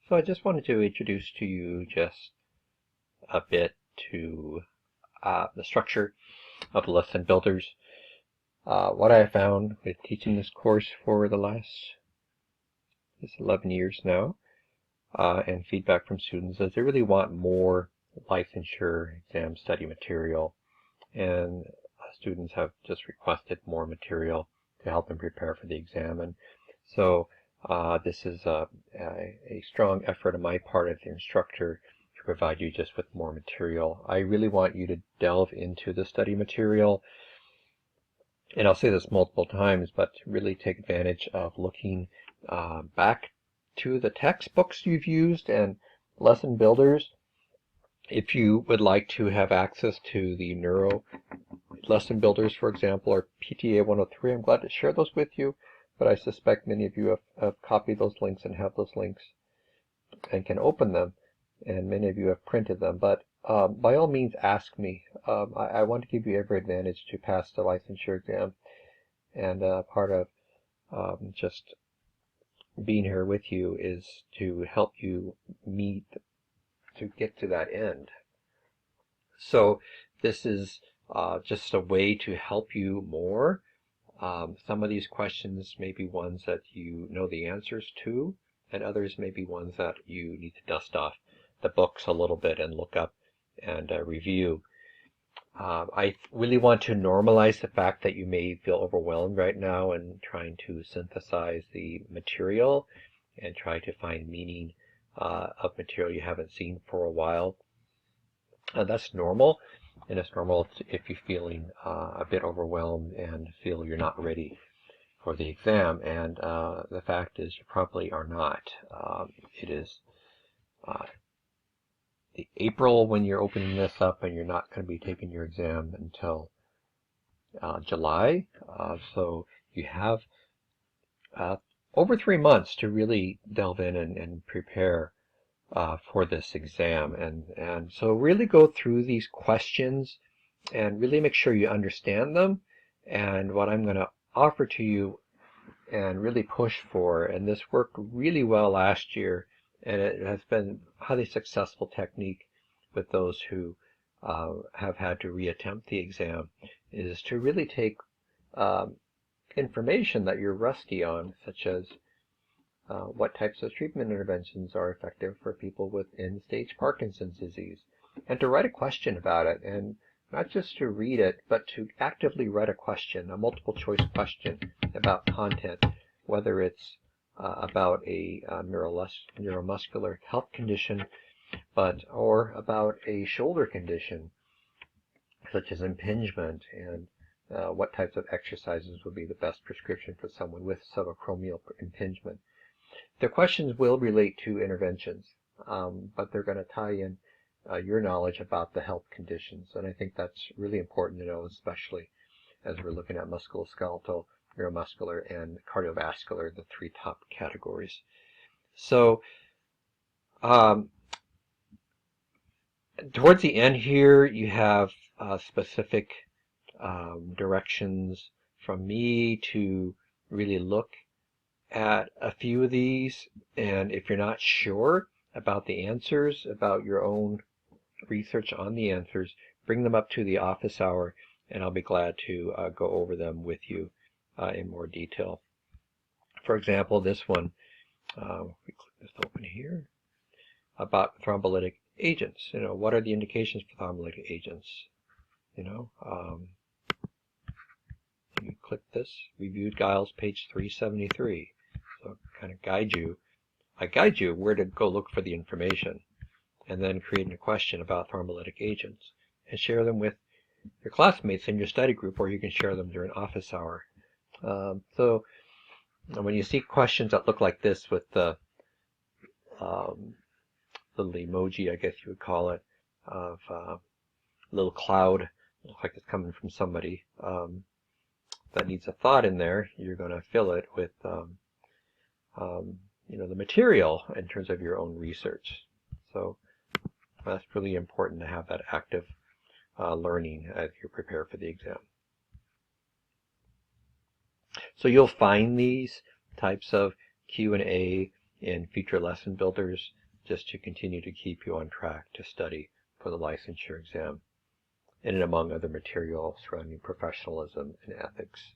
So I just wanted to introduce to you just a bit to the structure of lesson builders. What I have found with teaching this course for the last 11 years now, and feedback from students is they really want more licensure exam study material, and students have just requested more material to help them prepare for the exam. And so this is a strong effort on my part as the instructor to provide you just with more material. I really want you to delve into the study material, and I'll say this multiple times, but really take advantage of looking back to the textbooks you've used and lesson builders. If you would like to have access to the neuro lesson builders, for example, or PTA 103, I'm glad to share those with you, but I suspect many of you have copied those links and have those links and can open them, and many of you have printed them. But by all means, ask me. I want to give you every advantage to pass the licensure exam, and part of just being here with you is to help you to get to that end. So this is just a way to help you more. Some of these questions may be ones that you know the answers to, and others may be ones that you need to dust off the books a little bit and look up and review. I really want to normalize the fact that you may feel overwhelmed right now in trying to synthesize the material and try to find meaning of material you haven't seen for a while. That's normal, and it's normal if you're feeling a bit overwhelmed and feel you're not ready for the exam. And the fact is, you probably are not. It is April when you're opening this up, and you're not going to be taking your exam until July. So you have over 3 months to really delve in and prepare for this exam, and so really go through these questions and really make sure you understand them. And what I'm going to offer to you and really push for, and this worked really well last year, and it has been a highly successful technique with those who have had to reattempt the exam, is to really take information that you're rusty on, such as what types of treatment interventions are effective for people with end-stage Parkinson's disease, and to write a question about it, and not just to read it, but to actively write a question, a multiple choice question about content, whether it's about a neuromuscular health condition, or about a shoulder condition, such as impingement, and what types of exercises would be the best prescription for someone with subacromial impingement. The questions will relate to interventions, but they're going to tie in your knowledge about the health conditions, and I think that's really important to know, especially as we're looking at musculoskeletal, neuromuscular, and cardiovascular, the 3 top categories. So towards the end here, you have specific directions from me to really look at a few of these, and if you're not sure about the answers, about your own research on the answers, bring them up to the office hour, and I'll be glad to go over them with you in more detail. For example, this one, we click this open here, about thrombolytic agents. What are the indications for thrombolytic agents? You click this, reviewed Giles, page 373. So kind of I guide you where to go look for the information, and then creating a question about thrombolytic agents, and share them with your classmates in your study group, or you can share them during office hour. So when you see questions that look like this with the little emoji, I guess you would call it, of a little cloud, looks like it's coming from somebody that needs a thought in there, you're going to fill it with the material in terms of your own research. So that's really important to have that active learning as you prepare for the exam. So you'll find these types of Q&A in future lesson builders, just to continue to keep you on track to study for the licensure exam, and among other material surrounding professionalism and ethics.